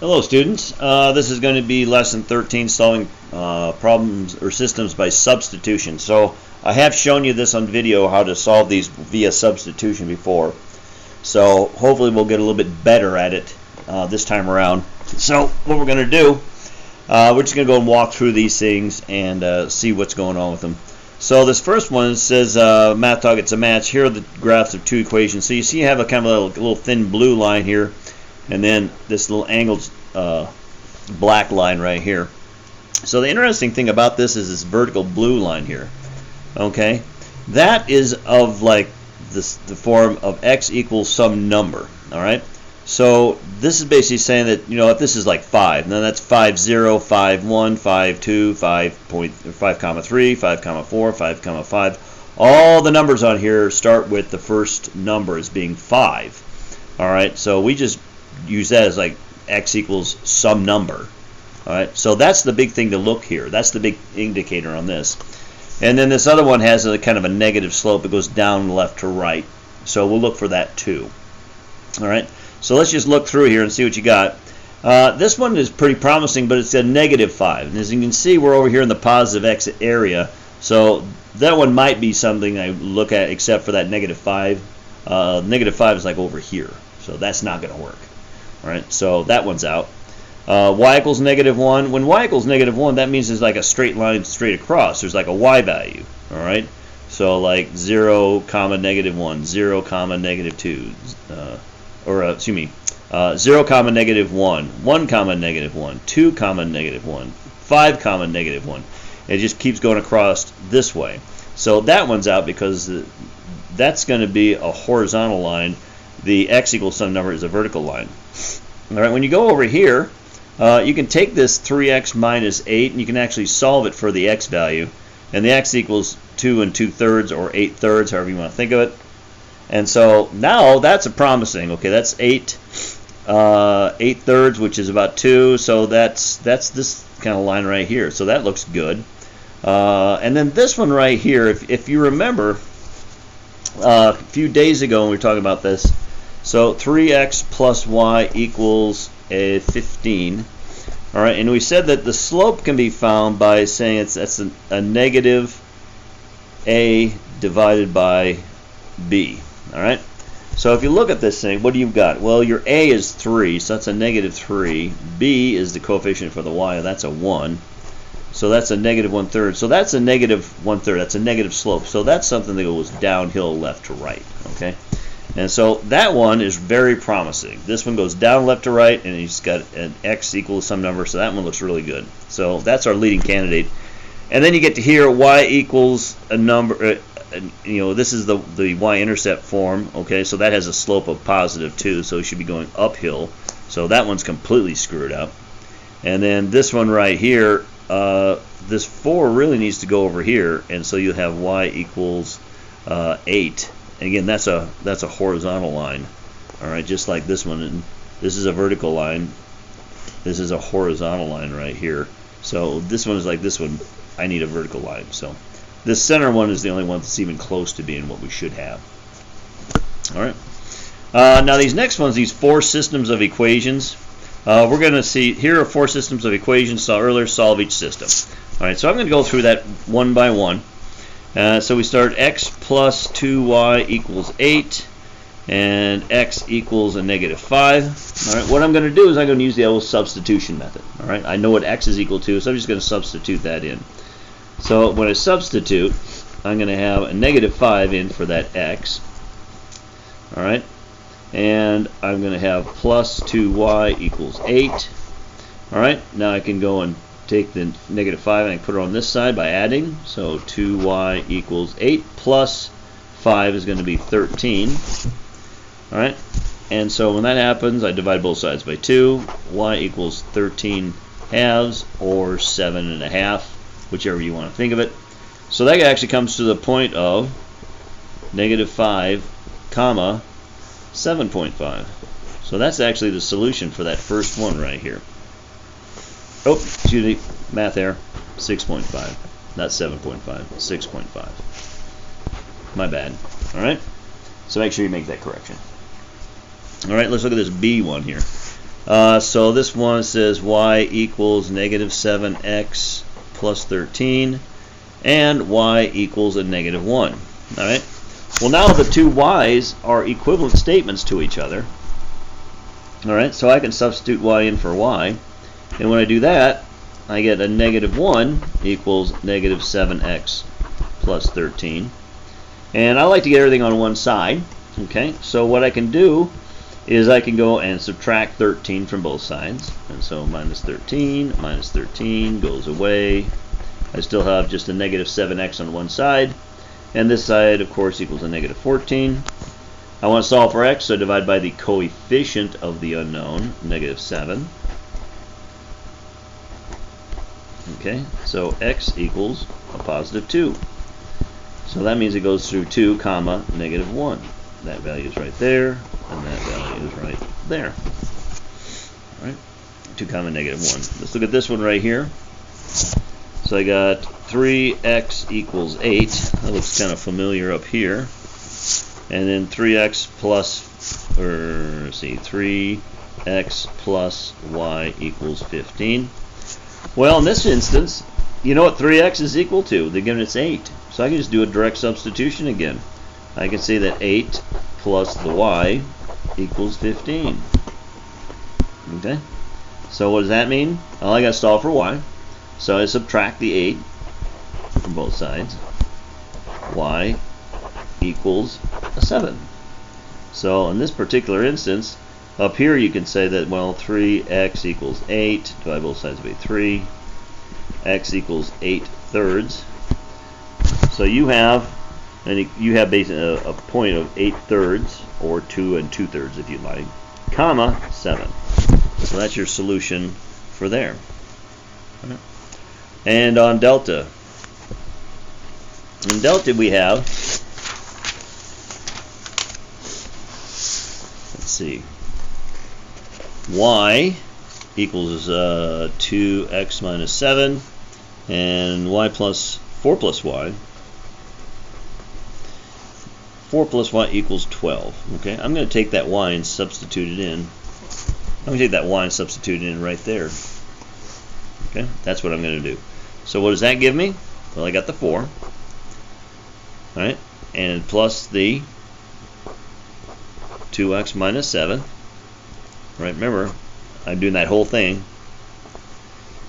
Hello students, this is going to be lesson 13, solving problems or systems by substitution. So I have shown you this on video, how to solve these via substitution before. So hopefully we'll get a little bit better at it this time around. So what we're going to do, we're just going to go and walk through these things and see what's going on with them. So this first one says math target's a match. Here are the graphs of two equations. So you see you have a kind of a little thin blue line here, and then this little angled black line right here. So the interesting thing about this is this vertical blue line here. Okay, that is of like the form of x equals some number. All right, so this is basically saying that, you know, if this is like 5, then that's 5, 0, 5, 1, 5, 2, 5 comma 3, 5 comma 4, 5 comma 5. All the numbers on here start with the first number as being 5. All right, so we just use that as like x equals some number. All right, so that's the big thing to look here. That's the big indicator on this. And then this other one has a kind of a negative slope. It goes down left to right. So we'll look for that too. All right, so let's just look through here and see what you got. This one is pretty promising, but it's a -5. And as you can see, we're over here in the positive x area. So that one might be something I look at, except for that -5. -5 is like over here. So that's not going to work. All right, so that one's out. Y equals -1. When y equals -1, that means there's like a straight line straight across. There's like a y value. All right, so like 0, -1, 0, -2, excuse me, 0, -1, 1, -1, 2, -1, 5, -1. It just keeps going across this way. So that one's out because that's going to be a horizontal line. The x equals some number is a vertical line. All right, when you go over here, you can take this 3x minus 8 and you can actually solve it for the x value. And the x equals 2 2/3 or 8/3, however you want to think of it. And so now that's a promising. Okay, that's 8/3, which is about 2. So that's this kind of line right here. So that looks good. And then this one right here, if you remember a few days ago when we were talking about this, so 3x plus y equals 15. All right, and we said that the slope can be found by saying that's a negative a divided by b. All right, so if you look at this thing, what do you got? Well, your a is 3, so that's a -3. B is the coefficient for the y, and that's a 1. So that's a -1/3. So that's a -1/3. That's a negative slope. So that's something that goes downhill left to right. Okay. And so that one is very promising. This one goes down left to right, and he's got an x equals some number, so that one looks really good. So that's our leading candidate. And then you get to here, y equals a number, you know, this is the y-intercept form, okay, so that has a slope of +2, so it should be going uphill. So that one's completely screwed up. And then this one right here, this 4 really needs to go over here, and so you have y equals 8. And again, that's a horizontal line. All right, just like this one. And this is a vertical line. This is a horizontal line right here. So this one is like this one. I need a vertical line. So this center one is the only one that's even close to being what we should have. All right. Now these next ones, these 4 systems of equations. We're going to see here are 4 systems of equations. Saw earlier, solve each system. All right. So I'm going to go through that one by one. So we start x plus 2y equals 8, and x equals a -5. All right, what I'm going to do is I'm going to use the old substitution method. All right, I know what x is equal to, so I'm just going to substitute that in. So when I substitute, I'm going to have a -5 in for that x. All right, and I'm going to have plus 2y equals 8. All right, now I can go and take the -5 and I put it on this side by adding. So 2y equals 8 plus 5 is going to be 13. All right, and so when that happens, I divide both sides by 2. Y equals 13 halves or 7.5, whichever you want to think of it. So that actually comes to the point of -5 comma 7.5. So that's actually the solution for that first one right here. Oh, excuse me, math error, 6.5, not 7.5, 6.5. My bad. All right, so make sure you make that correction. All right, let's look at this B one here. So this one says y equals negative 7x plus 13, and y equals a negative 1. All right. Well, now the two y's are equivalent statements to each other. All right. So I can substitute y in for y, and when I do that, I get a negative 1 equals negative 7x plus 13. And I like to get everything on one side. Okay. So what I can do is I can go and subtract 13 from both sides. And so minus 13 goes away. I still have just a negative 7x on one side. And this side, of course, equals a negative 14. I want to solve for x, so I divide by the coefficient of the unknown, negative 7. Okay, so x equals a positive 2. So that means it goes through 2 comma negative 1. That value is right there, and that value is right there. All right, 2 comma negative 1. Let's look at this one right here. So I got 3x equals 8. That looks kind of familiar up here. And then 3x plus, 3x plus y equals 15. Well, in this instance, you know what 3x is equal to? They're giving us 8. So I can just do a direct substitution again. I can say that 8 plus the y equals 15. Okay? So what does that mean? Well, I got to solve for y. So I subtract the 8 from both sides. Y equals a 7. So in this particular instance, up here you can say that, well, 3x equals 8, divide both sides by 3, x equals 8 thirds. So you have basically a point of 8 thirds, or 2 2/3 if you like, comma 7. So that's your solution for there. Right. And on delta, in delta we have, let's see, y equals 2x minus 7, and y plus 4 plus y. 4 plus y equals 12. Okay, I'm going to take that y and substitute it in. I'm going to take that y and substitute it in right there. Okay, that's what I'm going to do. So what does that give me? Well, I got the 4. Alright, and plus the 2x minus 7. Right, remember, I'm doing that whole thing.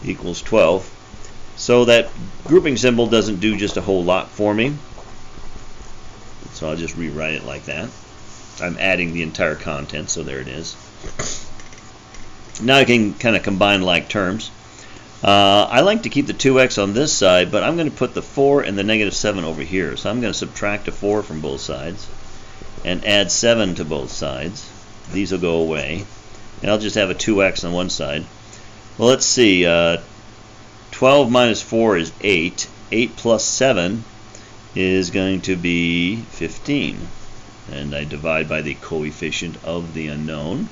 Equals 12. So that grouping symbol doesn't do just a whole lot for me. So I'll just rewrite it like that. I'm adding the entire content, so there it is. Now I can kind of combine like terms. I like to keep the 2x on this side, but I'm going to put the 4 and the negative 7 over here. So I'm going to subtract a 4 from both sides and add 7 to both sides. These will go away. And I'll just have a 2x on one side. Well, let's see. 12 minus 4 is 8. 8 plus 7 is going to be 15. And I divide by the coefficient of the unknown.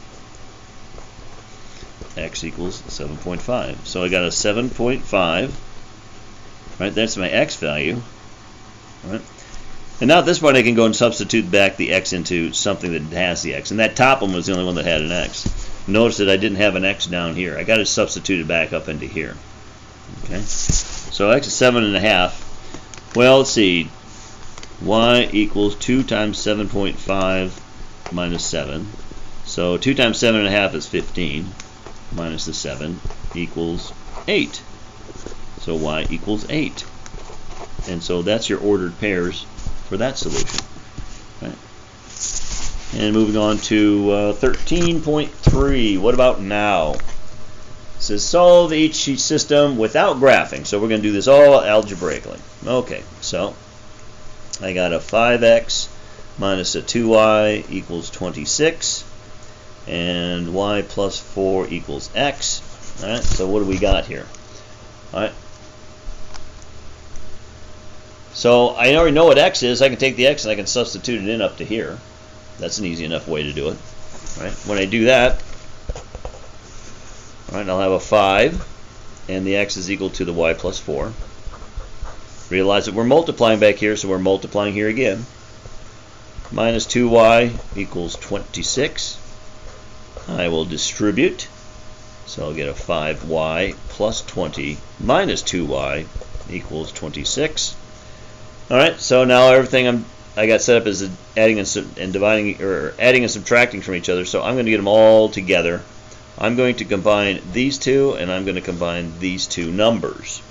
X equals 7.5. So I got a 7.5. Right, that's my x value. Right. And now at this point I can go and substitute back the x into something that has the x. And that top one was the only one that had an x. Notice that I didn't have an x down here. I got to substitute it back up into here. Okay. So x is 7.5. Well, let's see. Y equals 2 times 7.5 minus 7. So 2 times 7.5 is 15. Minus the 7 equals 8. So y equals 8. And so that's your ordered pairs for that solution. Right. And moving on to 13.3. What about now? It says solve each system without graphing. So we're going to do this all algebraically. Okay, so I got a 5x minus a 2y equals 26. And y plus 4 equals x. Alright, so what do we got here? Alright. So I already know what x is. I can take the x and I can substitute it in up to here. That's an easy enough way to do it. Alright, when I do that, alright, I'll have a 5, and the x is equal to the y plus 4. Realize that we're multiplying back here, so we're multiplying here again. Minus 2y equals 26. I will distribute. So I'll get a 5y plus 20 minus 2y equals 26. All right, so now everything I got set up is adding and dividing, or adding and subtracting from each other. So I'm going to get them all together. I'm going to combine these two, and I'm going to combine these two numbers.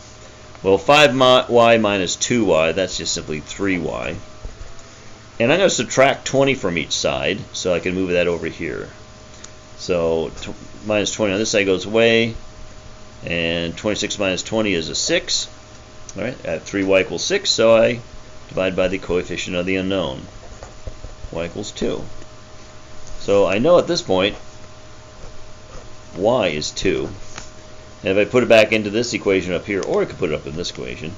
Well, 5y minus 2y, that's just simply 3y. And I'm going to subtract 20 from each side, so I can move that over here. So minus 20 on this side goes away, and 26 minus 20 is a 6. All right, at 3y equals 6, so I divide by the coefficient of the unknown. Y equals 2. So I know at this point y is 2. And if I put it back into this equation up here, or I could put it up in this equation,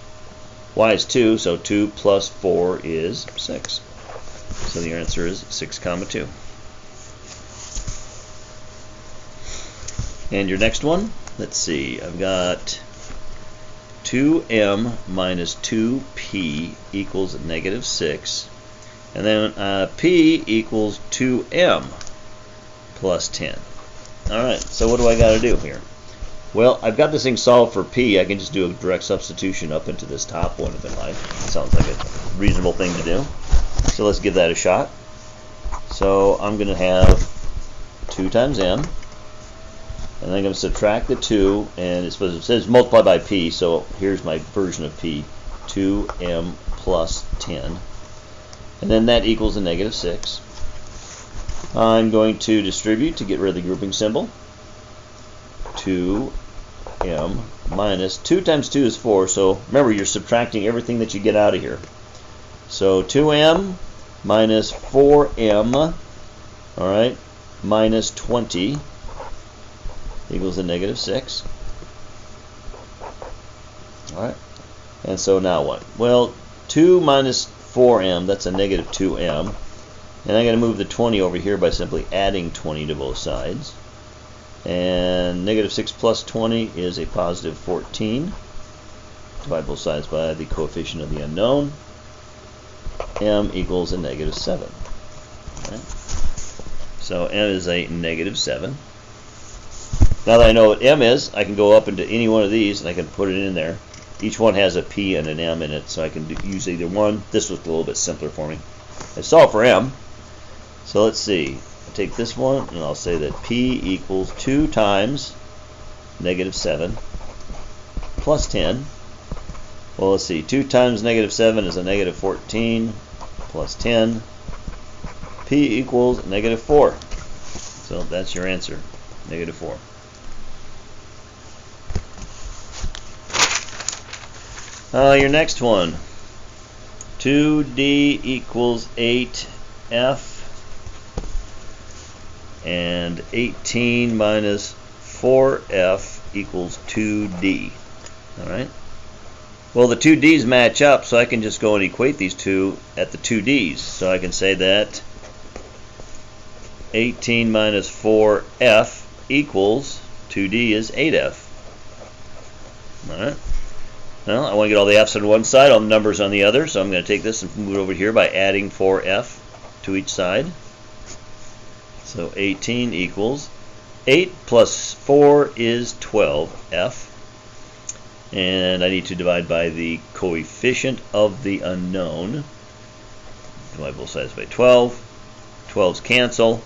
y is 2, so 2 plus 4 is 6. So the answer is 6, 2. And your next one, let's see, I've got 2m minus 2p equals negative 6. And then p equals 2m plus 10. Alright, so what do I got to do here? Well, I've got this thing solved for p. I can just do a direct substitution up into this top one if I like. Sounds like a reasonable thing to do. So let's give that a shot. So I'm going to have 2 times m. And then I'm going to subtract the 2, and it says multiply by p, so here's my version of p, 2m plus 10. And then that equals a negative 6. I'm going to distribute to get rid of the grouping symbol. 2m minus 2 times 2 is 4, so remember you're subtracting everything that you get out of here. So 2m minus 4m, alright, minus 20 equals a negative 6. Alright, and so now what? Well, 2 minus 4m, that's a negative 2m. And I'm going to move the 20 over here by simply adding 20 to both sides. And negative 6 plus 20 is a positive 14. Divide both sides by the coefficient of the unknown. M equals a negative 7. Okay. So M is a negative 7. Now that I know what M is, I can go up into any one of these and I can put it in there. Each one has a P and an M in it, so I can use either one. This was a little bit simpler for me. I solved for M. So let's see. I'll take this one and I'll say that P equals 2 times negative 7 plus 10. Well, let's see. 2 times negative 7 is a negative 14 plus 10. P equals negative 4. So that's your answer, negative 4. Your next one. 2d equals 8f. And 18 minus 4f equals 2d. Alright? Well, the two d's match up, so I can just go and equate these two at the two d's. So I can say that 18 minus 4f equals 2d is 8f. Alright? Well, I want to get all the f's on one side, all the numbers on the other, so I'm going to take this and move it over here by adding 4f to each side. So 18 equals 8 plus 4 is 12f. And I need to divide by the coefficient of the unknown. Divide both sides by 12. 12's cancel.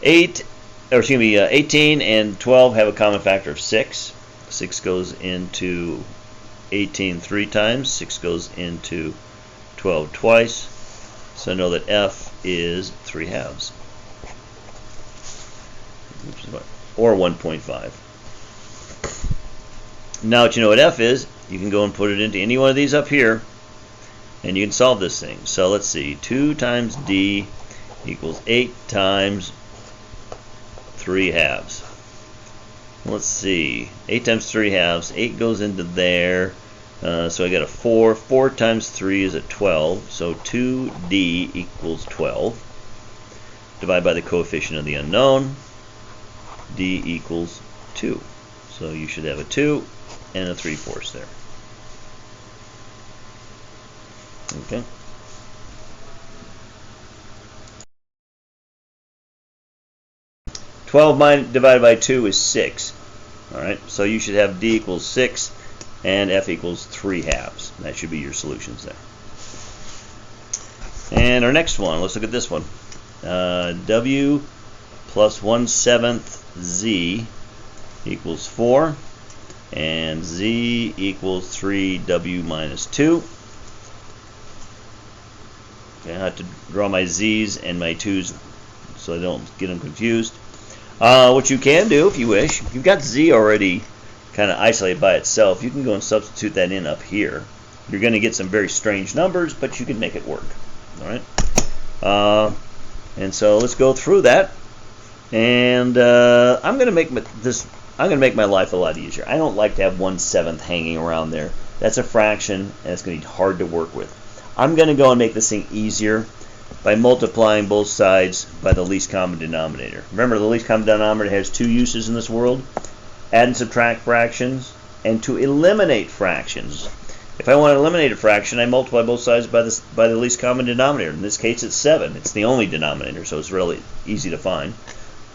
18 and 12 have a common factor of 6. 6 goes into 18 3 times. 6 goes into 12 twice. So I know that f is 3 halves. Or 1.5. Now that you know what f is, you can go and put it into any one of these up here, and you can solve this thing. So let's see, 2 times d equals 8 times 3 halves. Let's see, 8 times 3 halves, 8 goes into there, so I got a 4. 4 times 3 is a 12, so 2d equals 12. Divide by the coefficient of the unknown, d equals 2. So you should have a 2 and a 3/4 there. Okay. 12 divided by 2 is 6. All right, so you should have D equals 6 and F equals 3/2. That should be your solutions there. And our next one, let's look at this one. W plus 1/7 Z equals 4, and Z equals 3W minus 2. Okay, I have to draw my Z's and my 2's so I don't get them confused. What you can do, if you wish, you've got Z already kind of isolated by itself, you can go and substitute that in up here. You're going to get some very strange numbers, but you can make it work. All right. And so let's go through that. And I'm going to make my life a lot easier. I don't like to have 1/7 hanging around there. That's a fraction, and it's going to be hard to work with. I'm going to go and make this thing easier by multiplying both sides by the least common denominator. Remember, the least common denominator has two uses in this world: add and subtract fractions, and to eliminate fractions. If I want to eliminate a fraction, I multiply both sides by the least common denominator. In this case, it's 7. It's the only denominator, so it's really easy to find.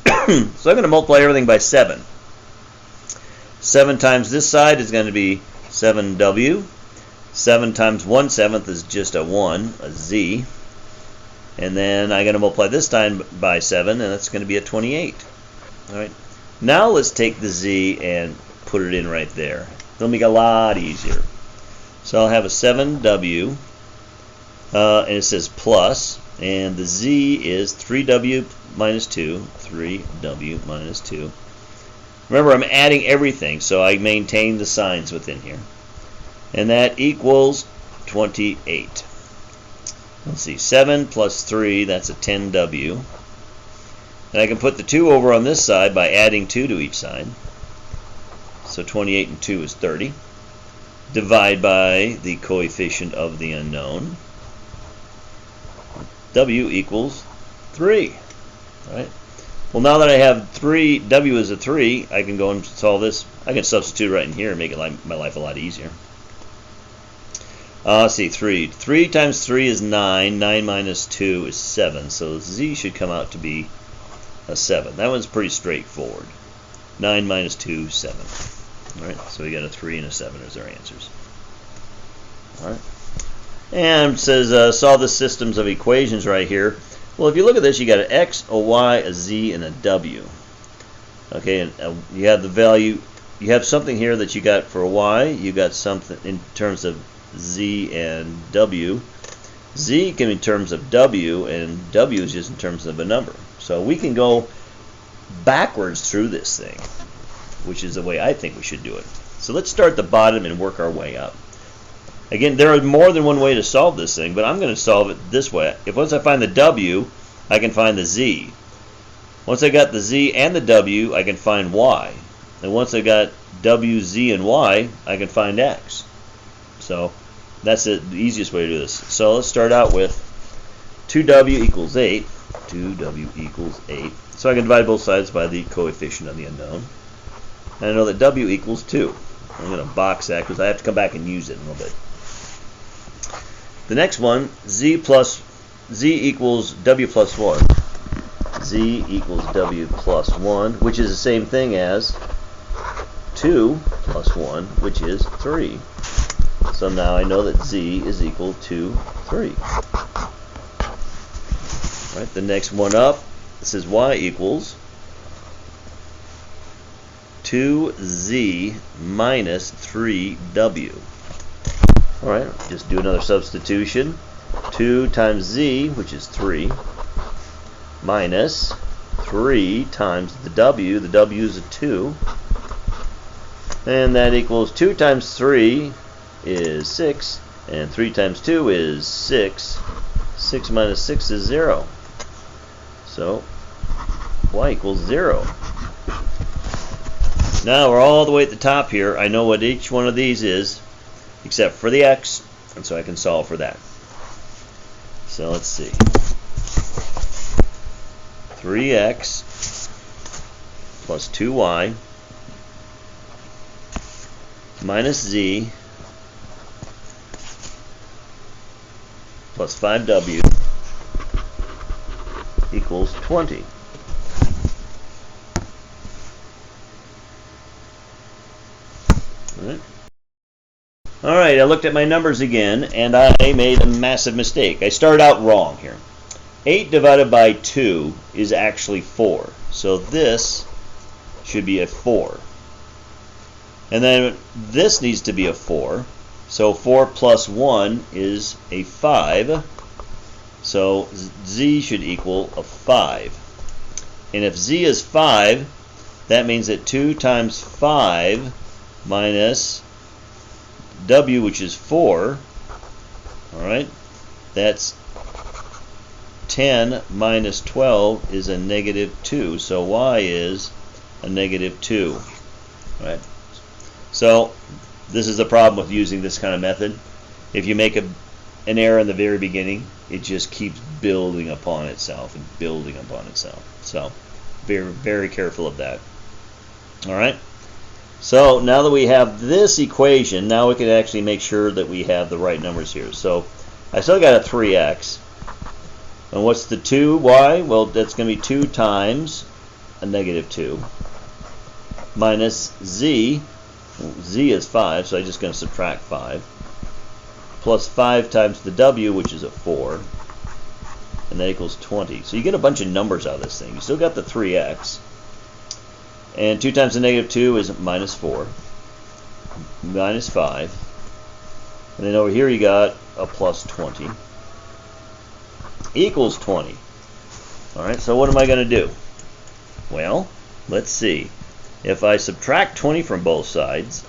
So I'm going to multiply everything by 7. 7 times this side is going to be 7W. 7 times 1/7 is just a 1, a Z. And then I'm going to multiply this time by 7, and that's going to be a 28. All right. Now let's take the Z and put it in right there. It'll make it a lot easier. So I'll have a 7W, and it says plus, and the Z is 3W minus 2, 3W minus 2. Remember, I'm adding everything, so I maintain the signs within here. And that equals 28. Let's see, 7 plus 3, that's a 10W. And I can put the 2 over on this side by adding 2 to each side. So 28 and 2 is 30. Divide by the coefficient of the unknown. W equals 3. All right. Well, now that I have 3, W is a 3, I can go and solve this. I can substitute right in here and make my life a lot easier. Let's see, 3. 3 times 3 is 9. 9 minus 2 is 7. So Z should come out to be a 7. That one's pretty straightforward. 9 minus 2, 7. All right, so we got a 3 and a 7 as our answers. All right. And it says solve the systems of equations right here. Well, if you look at this, you got an X, a Y, a Z, and a W. Okay, and you have the value. You have something here that you got for a Y. You got something in terms of Z and W. Z can be in terms of W, and W is just in terms of a number. So we can go backwards through this thing, which is the way I think we should do it. So let's start at the bottom and work our way up. Again, there is more than one way to solve this thing, but I'm going to solve it this way. If once I find the W, I can find the Z. Once I got the Z and the W, I can find Y. And once I got W, Z, and Y, I can find X. So that's the easiest way to do this. So let's start out with 2W equals 8. 2W equals 8. So I can divide both sides by the coefficient of the unknown. And I know that W equals 2. I'm going to box that because I have to come back and use it in a little bit. The next one, Z equals W plus 1. Z equals W plus 1, which is the same thing as 2 plus 1, which is 3. So now I know that Z is equal to 3. All right, the next one up, this is Y equals 2Z minus 3W. All right, just do another substitution. 2 times Z, which is 3, minus 3 times the W. The W is a 2. And that equals 2 times 3 is 6, and 3 times 2 is 6. 6 minus 6 is 0. So Y equals 0. Now we're all the way at the top here. I know what each one of these is, except for the X, and so I can solve for that. So let's see. 3x plus 2y minus z plus 5w equals 20. All right, I looked at my numbers again, and I made a massive mistake. I started out wrong here. 8 divided by 2 is actually 4. So this should be a 4. And then this needs to be a 4. So 4 plus 1 is a 5. So z should equal a 5. And if z is 5, that means that 2 times 5 minus w, which is 4, alright, that's 10 minus 12 is a negative 2. So y is a negative 2. Right? So this is the problem with using this kind of method. If you make an error in the very beginning, it just keeps building upon itself and building upon itself. So very, very careful of that. All right. So now that we have this equation, now we can actually make sure that we have the right numbers here. So I still got a 3x. And what's the 2y? Well, that's going to be 2 times a negative 2 minus z. Z is 5, so I'm just going to subtract 5. Plus 5 times the w, which is a 4. And that equals 20. So you get a bunch of numbers out of this thing. You still got the 3x. And 2 times the negative 2 is minus 4. Minus 5. And then over here you got a plus 20. Equals 20. Alright, so what am I going to do? Well, let's see. If I subtract 20 from both sides,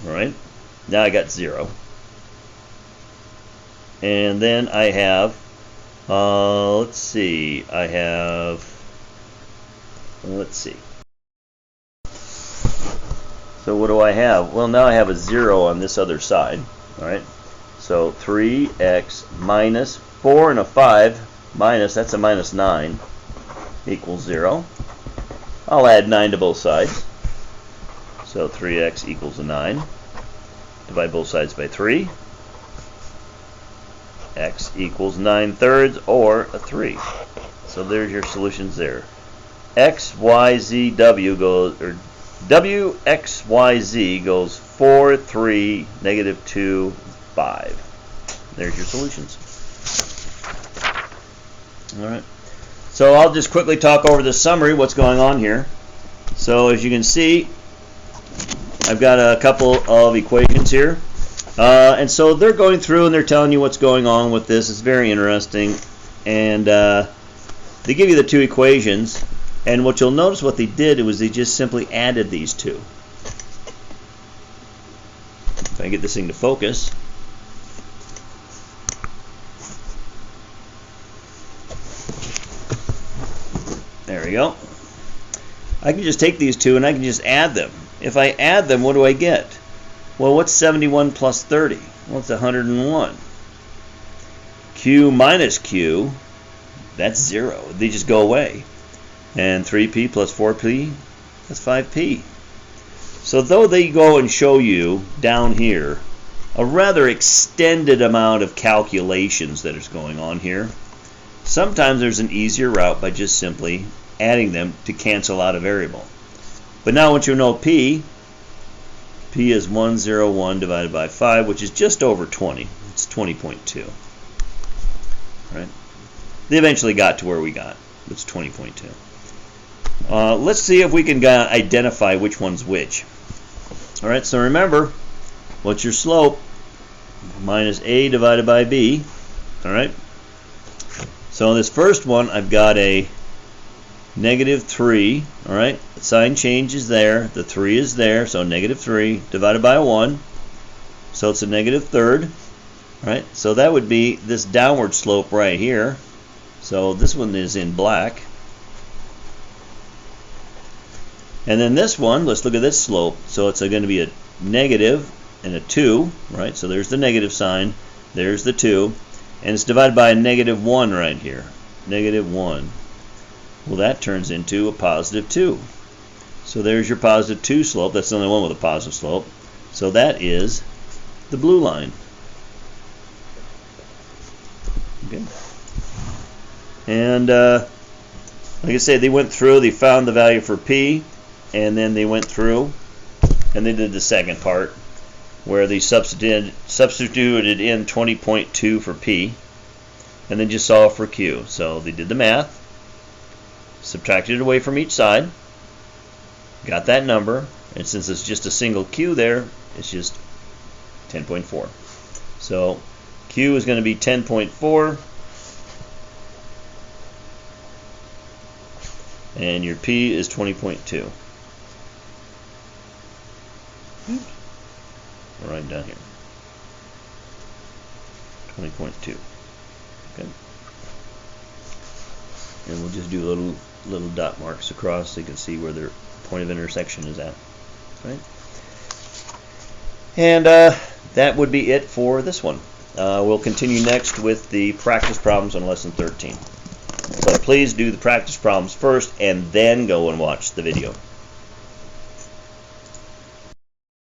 alright, now I got 0. And then I have, let's see, I have, let's see. So what do I have? Well, now I have a 0 on this other side, alright. So 3x minus 4 and a 5 minus, that's a minus 9, equals 0. I'll add 9 to both sides. So 3x equals a 9. Divide both sides by 3. X equals 9/3 or a 3. So there's your solutions there. X, Y, Z, W goes, or W, X, Y, Z goes 4, 3, negative 2, 5. There's your solutions. Alright. So I'll just quickly talk over the summary, what's going on here. So as you can see, I've got a couple of equations here. And so they're going through and they're telling you what's going on with this. It's very interesting. And they give you the two equations. And what you'll notice what they did was they just simply added these two. If I get this thing to focus. There we go. I can just take these two and I can just add them. If I add them, what do I get? Well, what's 71 plus 30? Well, it's 101. Q minus Q, that's 0. They just go away. And 3p plus 4p, that's 5p. So though they go and show you down here a rather extended amount of calculations that is going on here, sometimes there's an easier route by just simply adding them to cancel out a variable. But now once you know p is 101 divided by 5, which is just over 20. It's 20.2. Right? They eventually got to where we got. It's 20.2. Let's see if we can identify which one's which. All right, so remember, what's your slope? Minus a divided by b. All right. So in this first one, I've got a negative 3. All right, the sign changes there. The 3 is there, so negative 3 divided by a 1. So it's a negative third. All right, so that would be this downward slope right here. So this one is in black. And then this one, let's look at this slope. So it's going to be a negative and a 2, right? So there's the negative sign. There's the 2. And it's divided by a negative 1 right here. Negative 1. Well, that turns into a positive 2. So there's your positive 2 slope. That's the only one with a positive slope. So that is the blue line. Okay. And like I said, they went through, they found the value for p, and then they went through and they did the second part, where they substituted in 20.2 for P, and then just solved for Q. So they did the math, subtracted it away from each side, got that number, and since it's just a single Q there, it's just 10.4. So Q is going to be 10.4, and your P is 20.2. Right down here. 20.2. Okay. And we'll just do little dot marks across so you can see where their point of intersection is at. Right? And that would be it for this one. We'll continue next with the practice problems on lesson 13. So please do the practice problems first and then go and watch the video.